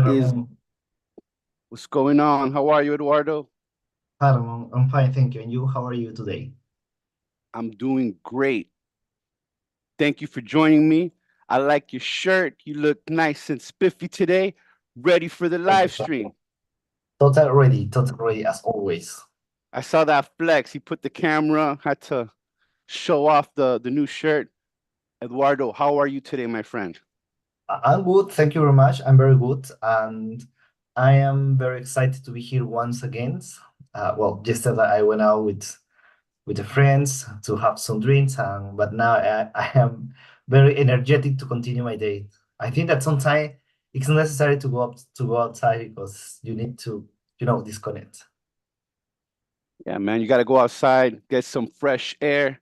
Is Ramon. what's going on? How are you, Eduardo? Hi, Ramon. I'm fine, thank you. And you, how are you today? I'm doing great. Thank you for joining me. I like your shirt. You look nice and spiffy today. Ready for the Thank live you. stream. Total ready as always. I saw that flex. He put the camera, had to show off the new shirt. Eduardo, how are you today, my friend? I'm good, thank you very much. I'm very good, and I am very excited to be here once again. Well, yesterday I went out with the friends to have some drinks, and but now I am very energetic to continue my day. I think that sometimes it's necessary to go outside because you need to, disconnect. Yeah, man, you got to go outside, get some fresh air,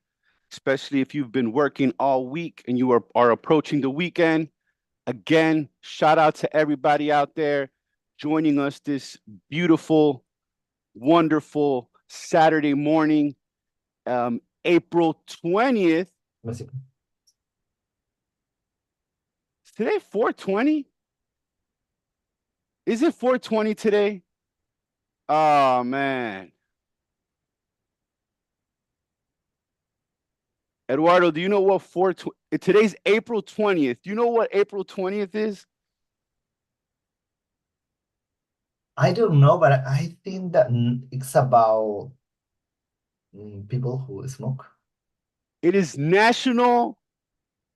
especially if you've been working all week and you are approaching the weekend. Again, shout out to everybody out there joining us this beautiful, wonderful Saturday morning, April 20th. Merci. Is today 420? Is it 420 today? Oh, man. Eduardo, do you know what today's April 20th? Do you know what April 20th is? I don't know, but I think that it's about people who smoke. It is National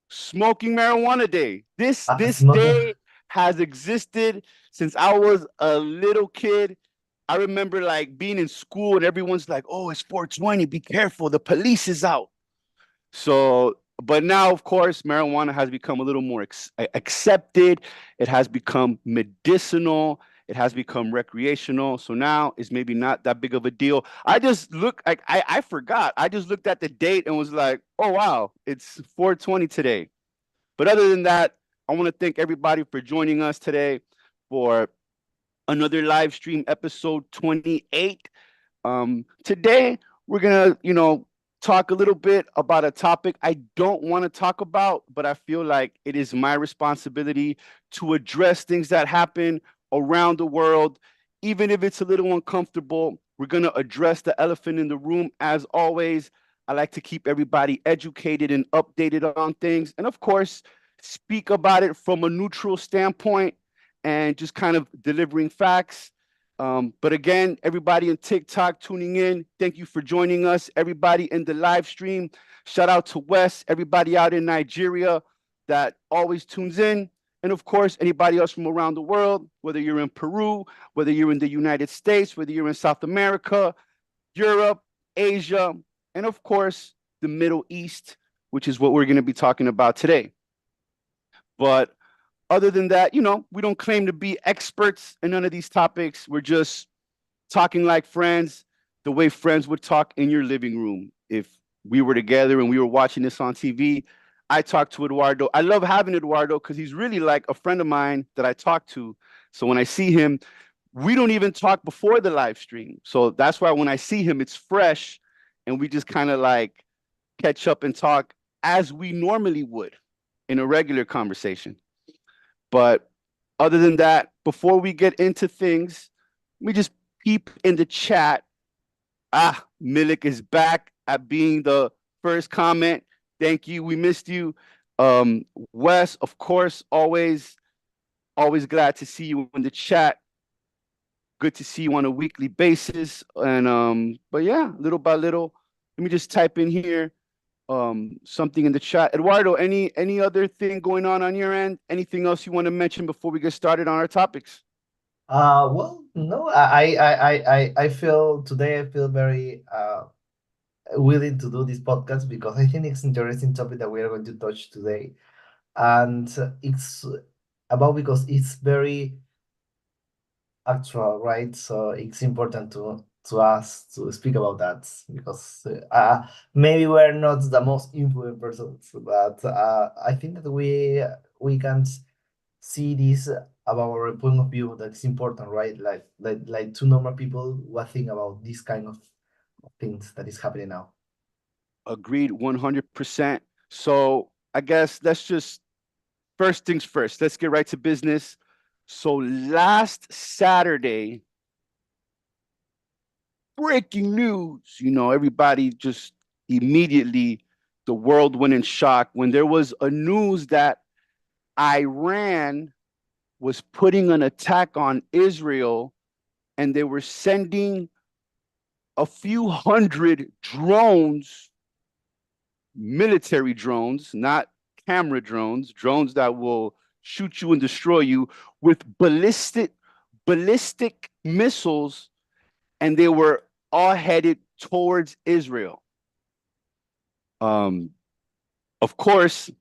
Smoking Marijuana Day. This Smoking. day has existed since I was a little kid. I remember like being in school and everyone's like, "Oh, it's 420. Be careful. The police is out." So, but now, of course, marijuana has become a little more accepted. It has become medicinal. It has become recreational. So now it's maybe not that big of a deal. I just look like I forgot. I just looked at the date and was like, "Oh wow, it's 420 today." But other than that, I want to thank everybody for joining us today for another live stream episode 28. Today we're gonna, talk a little bit about a topic I don't want to talk about, but I feel like it is my responsibility to address things that happen around the world, even if it's a little uncomfortable. We're gonna address the elephant in the room as always. I like to keep everybody educated and updated on things, and of course, speak about it from a neutral standpoint and just kind of delivering facts. But again, everybody in TikTok tuning in, thank you for joining us. Everybody in the live stream, shout out to Wes, everybody out in Nigeria that always tunes in. And of course, anybody else from around the world, whether you're in Peru, whether you're in the United States, whether you're in South America, Europe, Asia, and of course, the Middle East, which is what we're going to be talking about today. But other than that, we don't claim to be experts in none of these topics. We're just talking like friends, the way friends would talk in your living room. If we were together and we were watching this on TV, I talked to Eduardo. I love having Eduardo because he's really like a friend of mine that I talk to. So when I see him, we don't even talk before the live stream. So that's why when I see him, it's fresh and we just kind of like catch up and talk as we normally would in a regular conversation. But other than that, before we get into things, let me just peep in the chat. Milik is back at being the first comment. Thank you. We missed you. Wes, of course, always glad to see you in the chat. Good to see you on a weekly basis. And but yeah, little by little, let me just type in here something in the chat. Eduardo, any other thing going on your end? Anything else you want to mention before we get started on our topics? Well, no, I feel today I feel very willing to do this podcast because I think it's interesting topic that we are going to touch today, and it's about because it's very actual, right? So it's important to us to speak about that because maybe we're not the most influent persons, but I think that we can see this about our point of view that's important, right? Like two normal people, what think about this kind of things that is happening now. Agreed 100%. So I guess let's just first things first. Let's get right to business. So last Saturday, breaking news, everybody just immediately, the world went in shock when there was a news that Iran was putting an attack on Israel and they were sending a few hundred drones, military drones, not camera drones, drones that will shoot you and destroy you with ballistic missiles, and they were all headed towards Israel. Um, of course,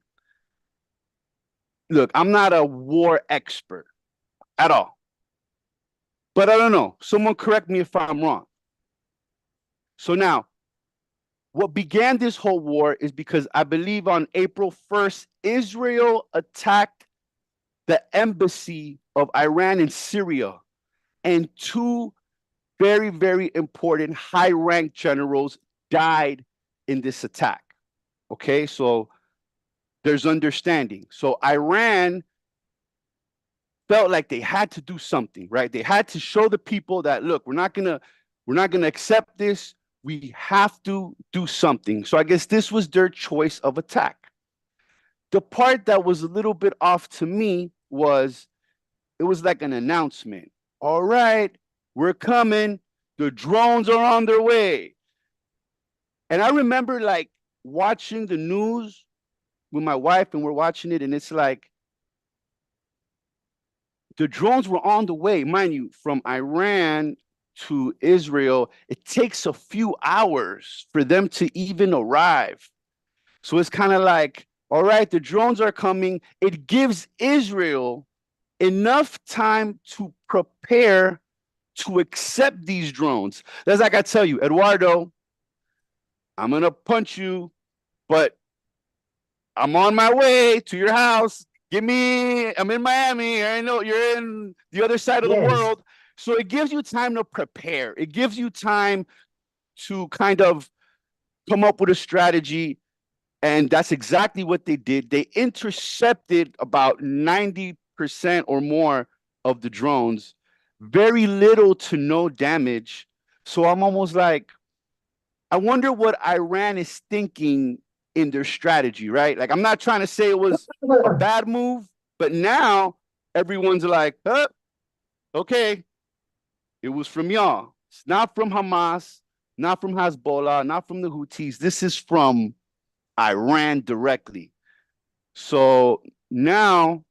look, I'm not a war expert at all, but I don't know. Someone correct me if I'm wrong. So now, what began this whole war is because I believe on April 1st, Israel attacked the embassy of Iran in Syria, and two very, very important high ranked generals died in this attack. Okay, so there's understanding. So Iran felt like they had to do something, right? They had to show the people that look, we're not gonna accept this. We have to do something. So I guess this was their choice of attack. The part that was a little bit off to me was it was like an announcement. All right, we're coming. The drones are on their way. And I remember like watching the news with my wife and we're watching it and it's like the drones were on the way, mind you, from Iran to Israel. It takes a few hours for them to even arrive. So it's kind of like, all right, the drones are coming. It gives Israel enough time to prepare to accept these drones. That's like I tell you, Eduardo, I'm going to punch you, but I'm on my way to your house. I'm in Miami. I know you're in the other side of the Yes. world. So it gives you time to prepare. It gives you time to kind of come up with a strategy. And that's exactly what they did. They intercepted about 90% or more of the drones, very little to no damage. So I'm almost like, I wonder what Iran is thinking in their strategy, right? Like, I'm not trying to say it was a bad move, but now everyone's like, oh, okay, it was from y'all. It's not from Hamas, not from Hezbollah, not from the Houthis. This is from Iran directly. So now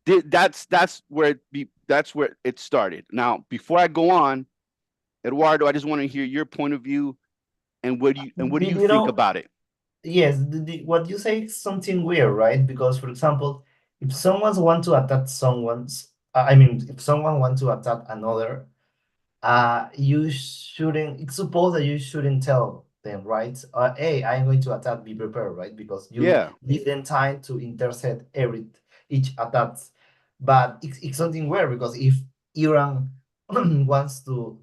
that's where it started. Now, before I go on, Eduardo, I just want to hear your point of view and what do You, you you think know, about it? yes, what you say is something weird, right? Because, for example, if someone want to attack someone's, I mean, if someone want to attack another, you shouldn't, it's supposed that you shouldn't tell them, right? Hey, I'm going to attack, be prepared, right? Because you Yeah. give them time to intercept each attack. But it's something weird because if Iran wants to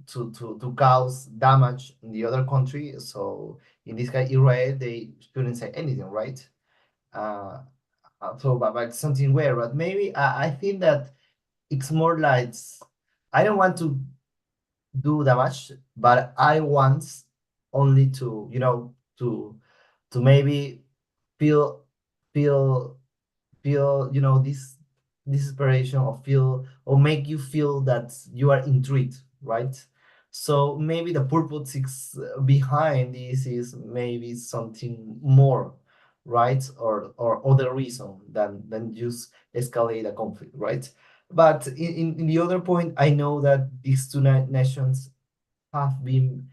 cause damage in the other country, so in this case Israel, they shouldn't say anything, right? Uh, but something weird. But maybe I think that it's more like I don't want to do that much, but I want only to, to maybe feel feel feel, this inspiration, or feel, or make you feel that you are intrigued, right? So maybe the purpose is behind this is maybe something more, right? Or other reason than just escalate a conflict, right? But in the other point, I know that these two nations have been,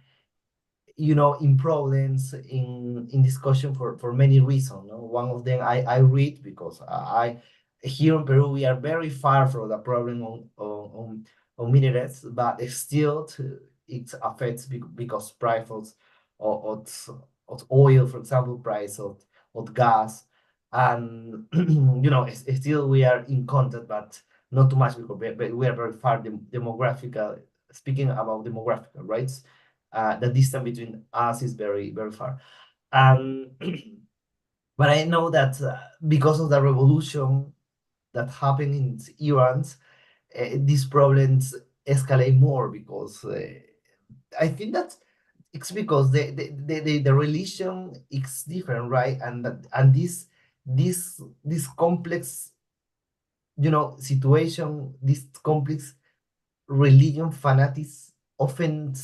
in problems, in discussion for many reasons, no? One of them, I read, because I here in Peru we are very far from the problem on minerals, but still it affects because price of oil, for example, price of gas, and still we are in contact, but not too much, because we are very far demographical, speaking about demographical, right? The distance between us is very, very far. And but I know that because of the revolution, that happen in Iran, these problems escalate more because I think that it's because the religion is different, right? And this complex, situation, this complex religion fanatics often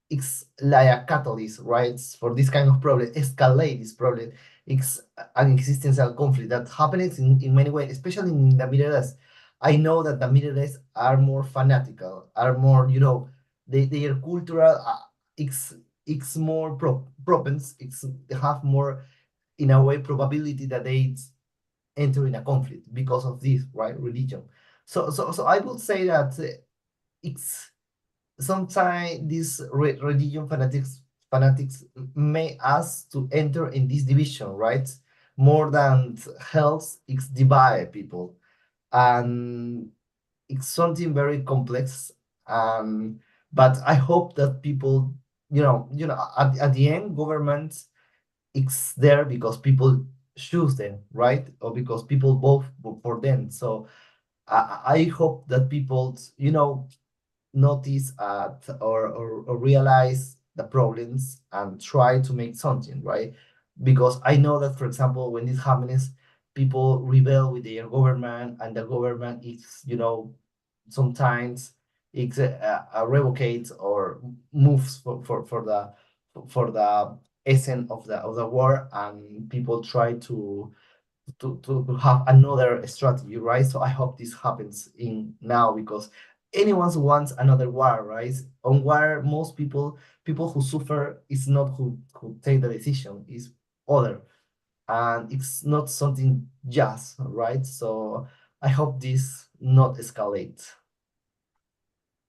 it's like a catalyst, right? For this kind of problem, escalate this problem. It's an existential conflict that happens in many ways, especially in the Middle East. I know that the Middle East are more fanatical, are more, their cultural, it's more propense, they have more, in a way, probability that they enter in a conflict because of this, right? Religion. So I would say that it's sometimes these religion fanatics may us to enter in this division, right? More than health, it's divide people, and it's something very complex. Um, but I hope that people, at the end, government it's there because people choose them, right? Or because people vote for them. So I hope that people, notice or realize the problems and try to make something, right? Because I know that, for example, when this happens, people rebel with their government, and the government is, sometimes it's revocates or moves for the essence of the war, and people try to have another strategy, right? So I hope this happens in now because anyone wants another war, right? On war, most people who suffer is not who take the decision, is other, and it's not something just right. So I hope this not escalate.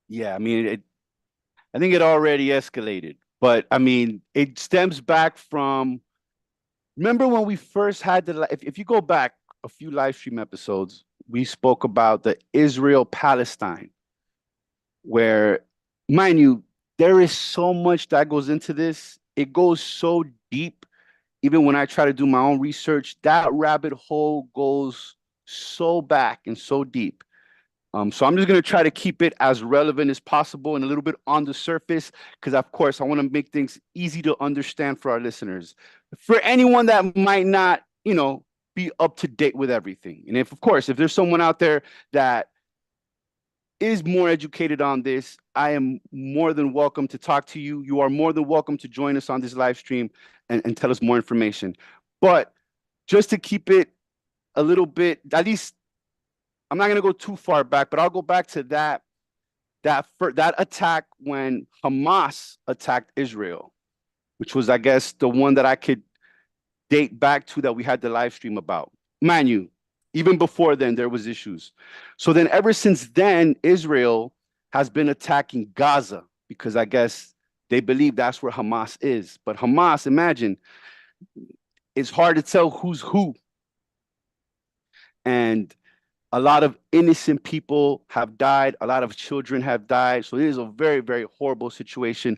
Yeah, I mean, I think it already escalated, but I mean, it stems back from, remember when we first had if you go back a few live stream episodes, we spoke about the Israel Palestine, where, mind you, there is so much that goes into this. It goes so deep. Even when I try to do my own research, that rabbit hole goes so back and so deep. So I'm just going to try to keep it as relevant as possible and a little bit on the surface, because of course I want to make things easy to understand for our listeners. For anyone that might not, be up to date with everything. And if, of course, if there's someone out there that is more educated on this, I am more than welcome to talk to you. You are more than welcome to join us on this live stream and tell us more information. But just to keep it a little bit, at least I'm not going to go too far back, but I'll go back to that attack when Hamas attacked Israel, which was, I guess, the one that I could date back to that we had the live stream about. Mind you, even before then, there was issues. So then, ever since then, Israel has been attacking Gaza because I guess they believe that's where Hamas is. But Hamas, imagine, it's hard to tell who's who, and a lot of innocent people have died. A lot of children have died. So it is a very, very horrible situation.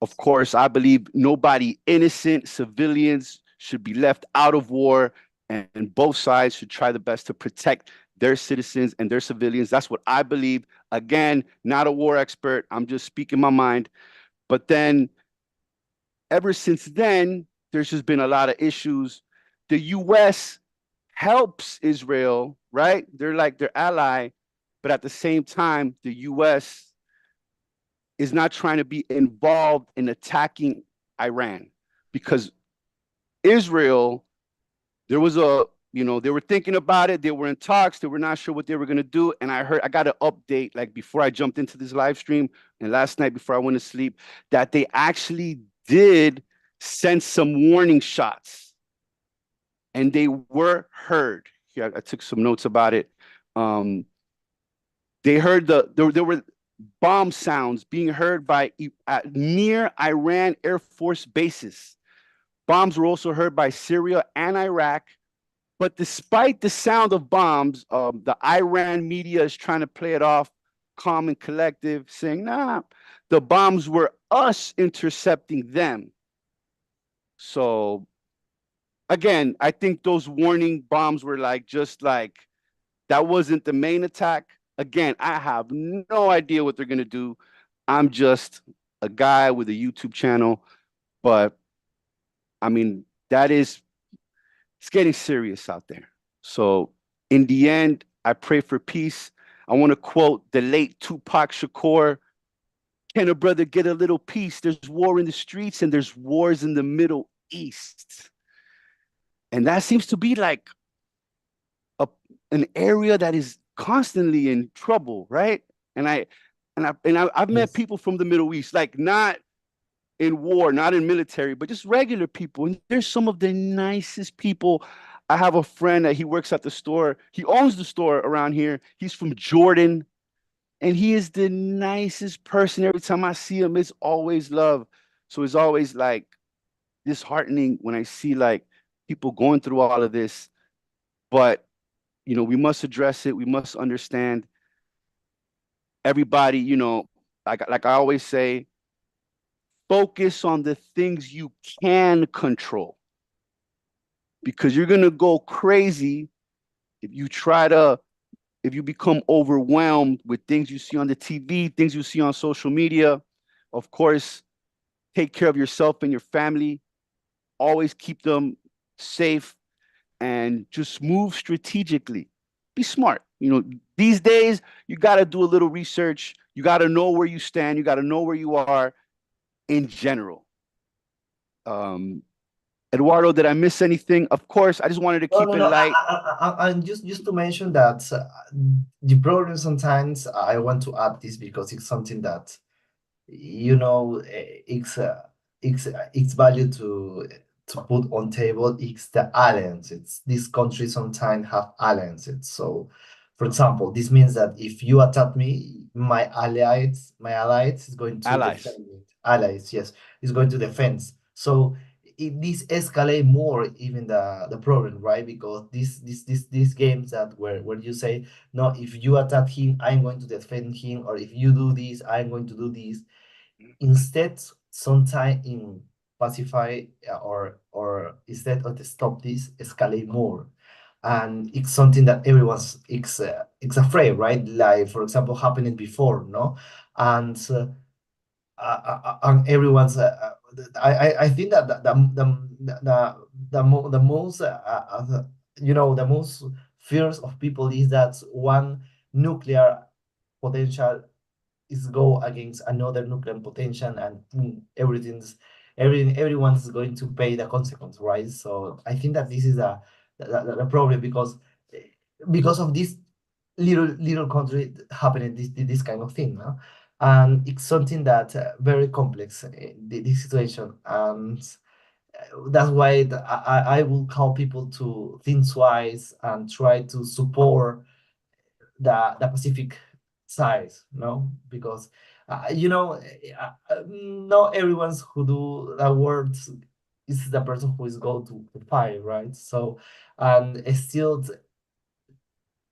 Of course, I believe nobody innocent, civilians should be left out of war, and both sides should try the best to protect their citizens and their civilians. That's what I believe. Again, not a war expert. I'm just speaking my mind. But then, ever since then, there's just been a lot of issues. The US helps Israel, right? They're like their ally, but at the same time, the US is not trying to be involved in attacking Iran because Israel, there was they were thinking about it, they were in talks, they were not sure what they were going to do. And I got an update like before I jumped into this live stream and last night before I went to sleep that they actually did send some warning shots and they were heard. Here, I took some notes about it. Um, they heard there were bomb sounds being heard by near Iran Air Force bases. Bombs were also heard by Syria and Iraq. But despite the sound of bombs, the Iran media is trying to play it off calm and collective, saying, nah, the bombs were us intercepting them. So again, I think those warning bombs were like just like That wasn't the main attack. Again, I have no idea what they're gonna do. I'm just a guy with a YouTube channel, but I mean, that is it's getting serious out there. So in the end, I pray for peace. I want to quote the late Tupac Shakur. Can a brother get a little peace? There's war in the streets and there's wars in the Middle East. And that seems to be like a, an area that is constantly in trouble, right? And I've met Yes. people from the Middle East, like not in war, not in military, but just regular people. And they're some of the nicest people. I have a friend that he works at the store. He owns the store around here. He's from Jordan, and he is the nicest person. Every time I see him, it's always love. So it's always like disheartening when I see like people going through all of this. But we must address it. We must understand everybody. Like I always say, focus on the things you can control because you're gonna go crazy if you try to if you become overwhelmed with things you see on the TV, things you see on social media. Of course, take care of yourself and your family. Always keep them safe and just move strategically. Be smart. These days you got to do a little research. You got to know where you stand. You got to know where you are in general. Um, Eduardo, did I miss anything? Of course, I just wanted to No, keep no, it no. light. And just to mention that the problem sometimes I want to add this because it's something that it's value to put on table. It's the alliances. These countries sometimes have alliances. So, for example, this means that if you attack me, my allies is going to Allies. defend me. Allies, yes, is going to defend. So this escalate more even the problem, right? Because these games that where you say no, if you attack him, I'm going to defend him, or if you do this, I'm going to do this. Instead, sometime in pacify, or instead of to stop this escalate more, and it's something that everyone's it's afraid, right? Like for example happening before, no. And and everyone's I think that the most the most fears of people is that one nuclear potential is go against another nuclear potential, and everyone's going to pay the consequence, right? So I think that this is the problem, because of this little country happening this kind of thing, no? And it's something that very complex, this situation. And that's why I will call people to think twice and try to support the Pacific side, no, because not everyone's who do the words is the person who is go to fight, right? So, and still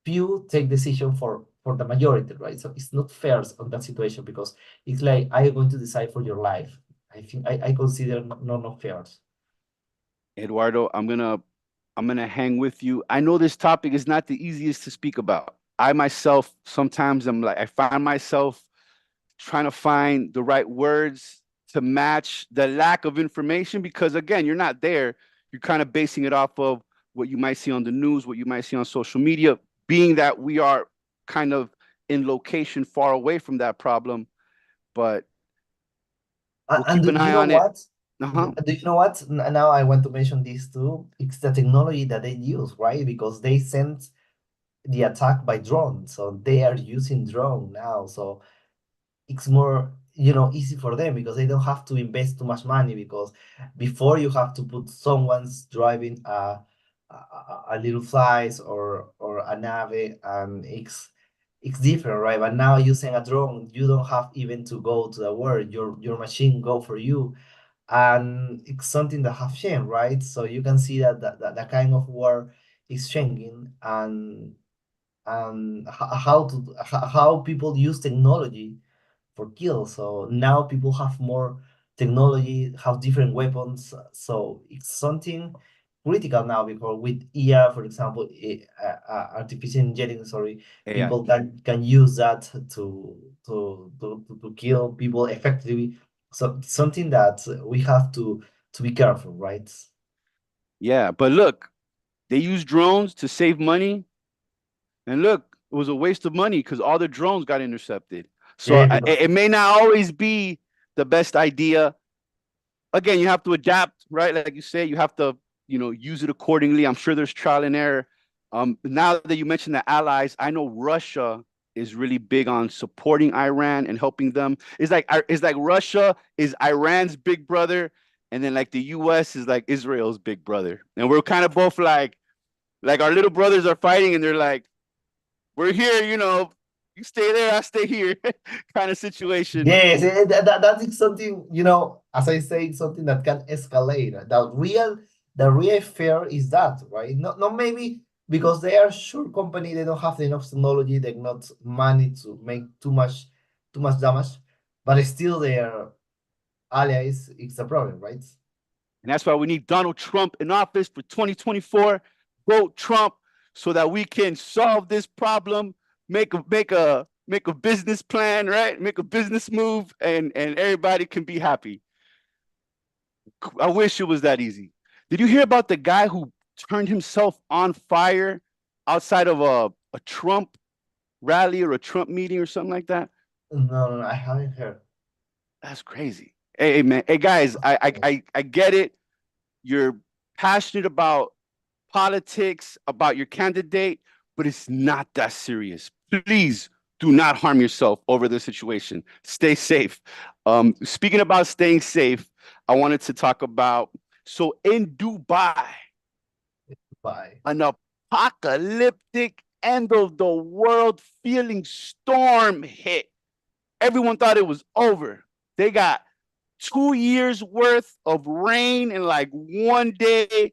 few take decision for the majority, right? So it's not fair on that situation, because it's like I'm going to decide for your life. I think I consider not fair. Eduardo, I'm gonna hang with you. I know this topic is not the easiest to speak about. I myself sometimes I'm like I find myself trying to find the right words to match the lack of information because again, you're not there. You're kind of basing it off of what you might see on the news, what you might see on social media, being that we are kind of in location far away from that problem, but we'll And keep do an you eye know on it. what? Uh-huh. Do you know what? Now I want to mention this too. It's the technology that they use, right? Because they sent the attack by drone, so they are using drone now. So it's more easy for them, because they don't have to invest too much money, because before you have to put someone's driving a little flies or a nave, and it's different, right? But now using a drone, you don't have even to go to the world. Your machine go for you, and it's something that have changed, right? So you can see that the kind of war is changing, and how people use technology for kills. So now people have more technology, have different weapons. So it's something critical now because with IA, for example, artificial engineering, sorry, AI. people can use that to kill people effectively. So something that we have to be careful, right? Yeah, but look, they use drones to save money, and look, it was a waste of money because all the drones got intercepted. So Yeah, because it may not always be the best idea. Again, you have to adapt, right? Like you say, you have to, use it accordingly. I'm sure there's trial and error. Now that you mentioned the allies, I know Russia is really big on supporting Iran and helping them. It's like Russia is Iran's big brother, and then like the U.S. is like Israel's big brother, and we're kind of both like our little brothers are fighting, and they're like, we're here, you stay there, I stay here, kind of situation. yes, that is something, as I say, something that can escalate. The real fear is that, right? Not maybe because they are sure company, they don't have enough technology, they not money to make too much damage, but still their allies, it's a problem, right? And that's why we need Donald Trump in office for 2024. Vote Trump so that we can solve this problem, make a business plan, right? Make a business move, and everybody can be happy. I wish it was that easy. Did you hear about the guy who turned himself on fire outside of a Trump rally or a Trump meeting or something like that? No, no, no, I haven't heard. That's crazy. Hey, man. Hey guys, I get it. You're passionate about politics, about your candidate, but it's not that serious. Please do not harm yourself over this situation. Stay safe. Speaking about staying safe, I wanted to talk about so in Dubai, Bye. an apocalyptic end of the world feeling storm hit. Everyone thought it was over. They got 2 years worth of rain in like one day.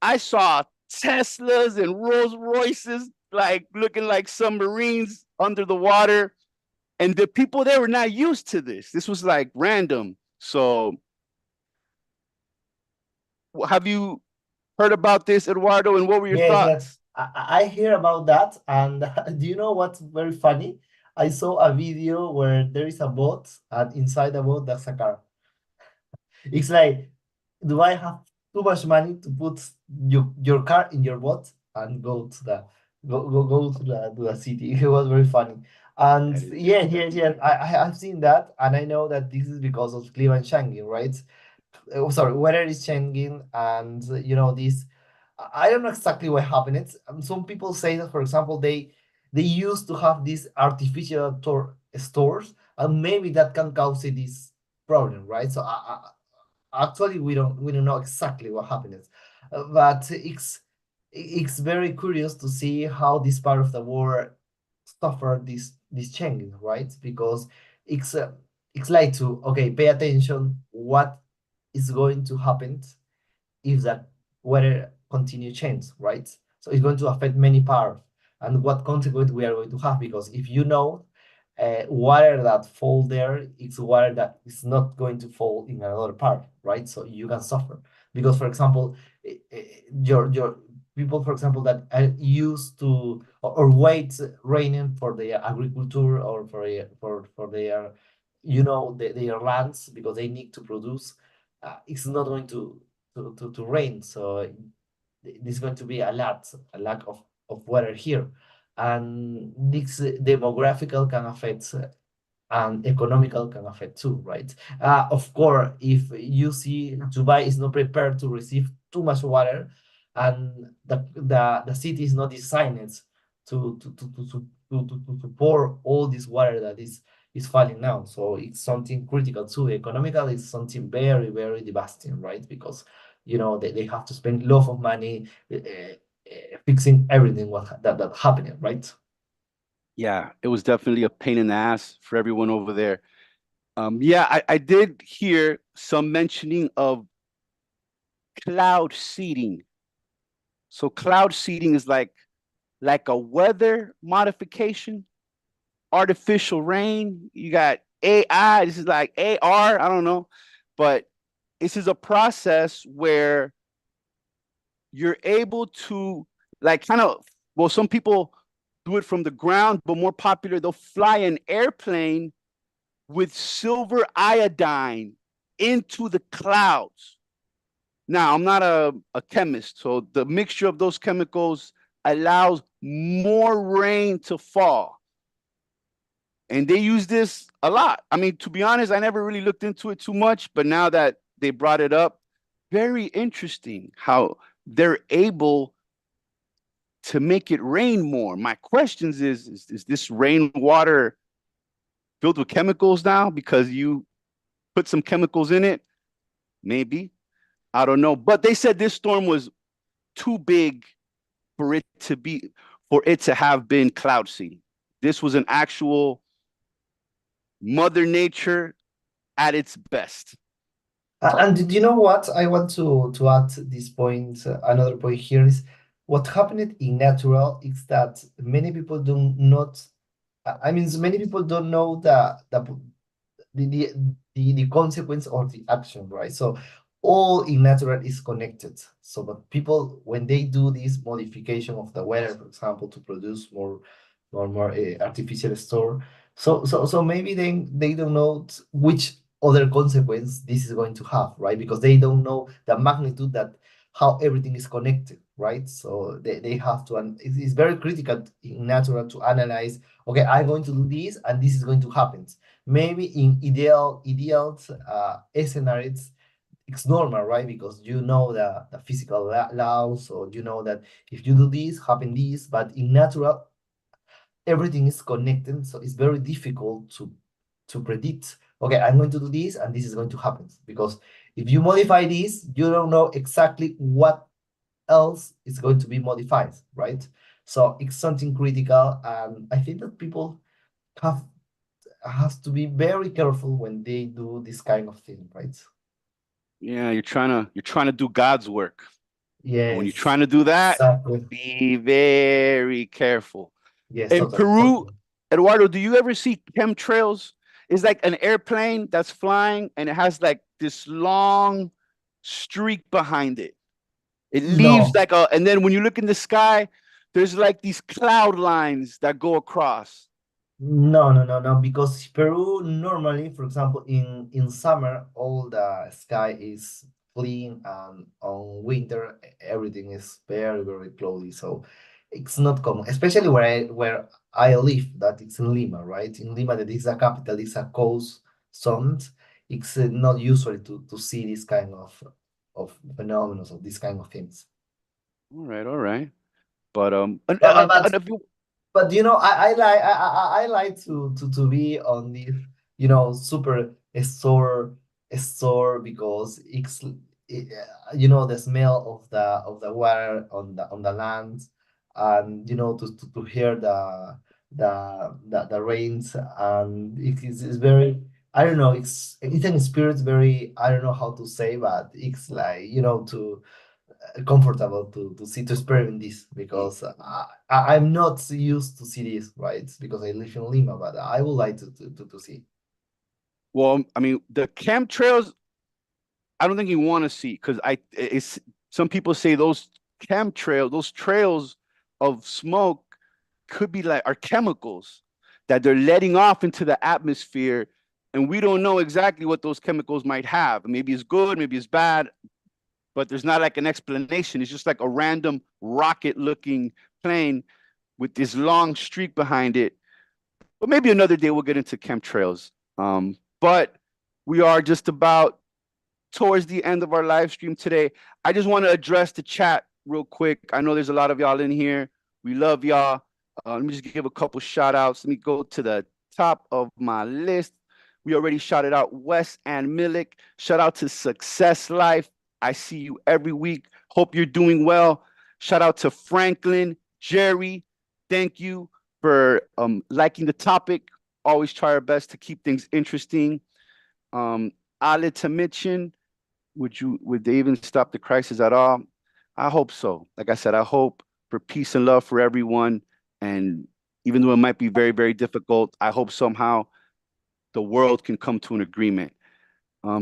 I saw Teslas and Rolls Royces like looking like submarines under the water. And the people there were not used to this. This was like random. So, have you heard about this, Eduardo? And what were your Yes, yes. thoughts? I hear about that, and do you know what's very funny? I saw a video where there is a boat, and inside the boat there's a car. It's like, do I have too much money to put your car in your boat and go to the city? It was very funny. And That is yeah, that yes, is yes, I've seen that, and I know that this is because of climate changing, right? Sorry, weather is changing, and this. I don't know exactly what happened. Some people say that, for example, they used to have these artificial stores, and maybe that can cause this problem, right? So actually, we don't know exactly what happened, but it's very curious to see how this part of the world suffered this changes, right? Because it's uh, it's like to okay, pay attention what is going to happen if that weather continue change, right? So it's going to affect many parts and what consequence we are going to have because if water that fall there, it's water that is not going to fall in another part, right? So you can suffer because, for example, your people, for example, that are used to or wait raining for their agriculture or for their their lands because they need to produce. It's not going to rain. So there's going to be a lack of water here. And this demographical can affect and economical can affect too, right? Of course, if you see Dubai is not prepared to receive too much water, and the city is not designed to pour all this water that is falling now. So it's something critical too. Economical is something very, very devastating, right? Because they have to spend a lot of money fixing everything that happening, right? Yeah, it was definitely a pain in the ass for everyone over there. Yeah, I did hear some mentioning of cloud seeding. So cloud seeding is like a weather modification, artificial rain. You got AI. This is like AR. I don't know, but this is a process where you're able to like kind of, well, some people do it from the ground, but more popular, they'll fly an airplane with silver iodine into the clouds. Now, I'm not a chemist, so the mixture of those chemicals allows more rain to fall. And they use this a lot. I mean, to be honest, I never really looked into it too much, but now that they brought it up, very interesting how they're able to make it rain more. My questions is this rainwater filled with chemicals now because you put some chemicals in it? Maybe. I don't know. But they said this storm was too big for it to have been cloud seeding. This was an actual Mother Nature at its best. And did you know what? I want to add this point. Another point here is what happened in natural is that many people do not. I mean, many people don't know the the, the consequence of the action, right? So all in natural is connected. So, but people when they do this modification of the weather, for example, to produce more artificial store, so maybe they don't know which other consequence this is going to have, right? Because they don't know the magnitude that how everything is connected, right? So they have to, and it's very critical in natural to analyze. Okay, I'm going to do this, and this is going to happen. Maybe in ideal scenarios, it's normal, right? Because you know the physical laws, or you know that if you do this, happen this. But in natural, everything is connected, so it's very difficult to predict. Okay, I'm going to do this, and this is going to happen because if you modify this, you don't know exactly what else is going to be modified, right? So it's something critical, and I think that people have has to be very careful when they do this kind of thing, right? Yeah, you're trying to do God's work. And when you're Yes, trying to do that, exactly. be very careful. Yes, In totally, Peru, totally. Eduardo, do you ever see chemtrails? It's like an airplane that's flying and it has like this long streak behind it. It leaves No, like a, and then when you look in the sky, there's like these cloud lines that go across. no, because Peru normally, for example, in summer, all the sky is clean, and on winter, everything is very cloudy. So it's not common, especially where I live, that it's in Lima, right? In Lima, that is a capital, it's a coast zone. It's not usual to see this kind of phenomena, of these kind of things. All right, all right. But But but but and if you, but I like to be on this, super store because the smell of the water on the land, and to hear the rains, and it's very, I don't know, it's an experience very, I don't know how to say, but it's like, to comfortable to experiment this, because I'm not used to see this, right? Because I live in Lima, but I would like to see. well, I mean, the chemtrails, I don't think you want to see because it's some people say those trails of smoke could be like are chemicals that they're letting off into the atmosphere, and we don't know exactly what those chemicals might have. Maybe it's good, maybe it's bad, but there's not like an explanation. It's just like a random rocket looking plane with this long streak behind it. But maybe another day we'll get into chemtrails. But we are just about towards the end of our live stream today. I just want to address the chat real quick. I know there's a lot of y'all in here. We love y'all. Let me just give a couple shout outs. Let me go to the top of my list. We already shouted out Wes and Milik. Shout out to Success Life. I see you every week. Hope you're doing well. Shout out to Franklin, Jerry. Thank you for liking the topic. Always try our best to keep things interesting. Um, Ale Tamichin, would they even stop the crisis at all? I hope so. Like I said, I hope for peace and love for everyone. And even though it might be very difficult, I hope somehow the world can come to an agreement.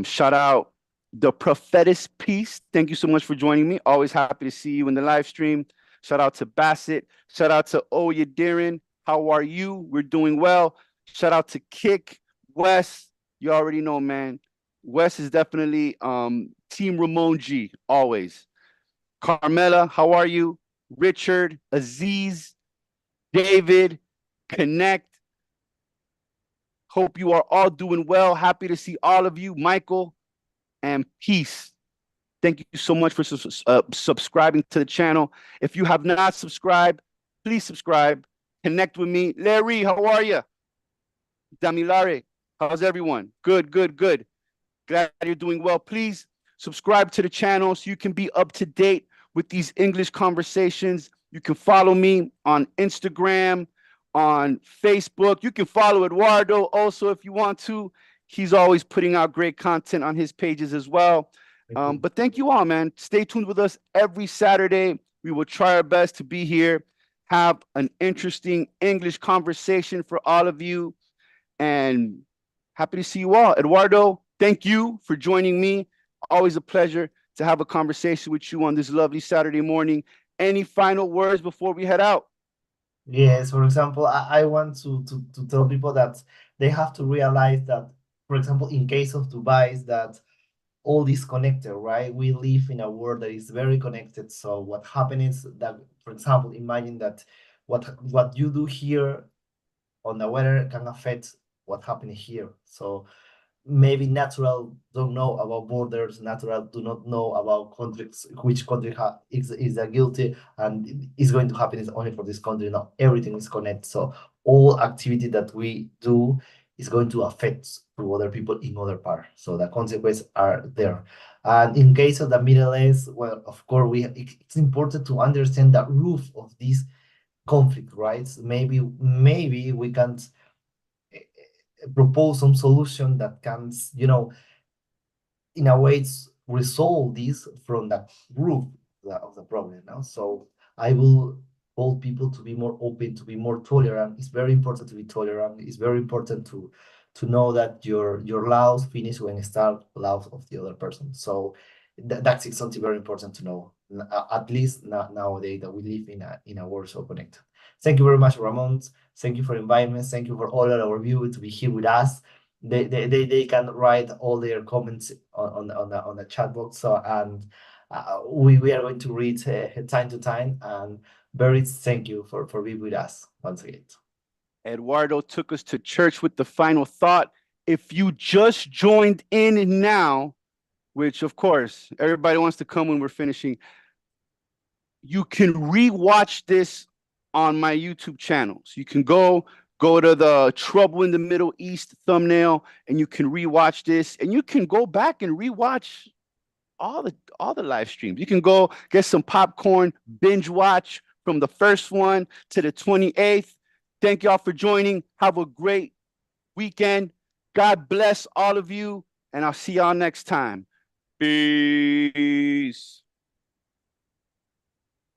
Shout out. The prophetess piece. Thank you so much for joining me. Always happy to see you in the live stream. Shout out to Bassett. Shout out to Oya Darren. How are you? We're doing well. Shout out to Kick Wes. You already know, man. Wes is definitely Team Ramon G. Always. Carmela, how are you? Richard, Aziz, David, Connect. Hope you are all doing well. Happy to see all of you. Michael, and peace. Thank you so much for subscribing to the channel. If you have not subscribed, please subscribe. Connect with me. Larry, how are you? Damilare, how's everyone? Good, good, good. Glad you're doing well. Please subscribe to the channel so you can be up to date with these English conversations. You can follow me on Instagram, on Facebook. You can follow Eduardo also if you want to. He's always putting out great content on his pages as well. Thank you. But thank you all, man. Stay tuned with us every Saturday. We will try our best to be here, have an interesting English conversation for all of you, and happy to see you all. Eduardo, thank you for joining me. Always a pleasure to have a conversation with you on this lovely Saturday morning. Any final words before we head out? Yes, for example, I want to tell people that they have to realize that, for example, in case of Dubai, is that all is connected, right? We live in a world that is very connected. So what happens is that, for example, imagine that what you do here on the weather can affect what happened here. So maybe natural don't know about borders, natural do not know about countries, which country is guilty, and is going to happen is only for this country. Not everything is connected. So all activity that we do is going to affect to other people in other part. So the consequences are there. And in case of the Middle East, well, of course, it's important to understand the root of this conflict, right? Maybe we can propose some solution that can, in a way, resolve this from the root of the problem. Now, so I will call people to be more open, to be more tolerant. It's very important to be tolerant. It's very important to know that your laws finish when start laws of the other person. So that's something very important to know. At least nowadays that we live in a world so connected. Thank you very much, Ramon. Thank you for inviting me. Thank you for all of our viewers to be here with us. They can write all their comments on the chat box. So and we are going to read time to time. And very thank you for being with us once again. Eduardo took us to church with the final thought. If you just joined in now, which of course everybody wants to come when we're finishing, you can rewatch this on my YouTube channel. So you can go to the Trouble in the Middle East thumbnail and you can rewatch this, and you can go back and rewatch all the live streams. You can go get some popcorn, binge watch from the first one to the 28th. Thank y'all for joining. Have a great weekend. God bless all of you, and I'll see y'all next time. Peace.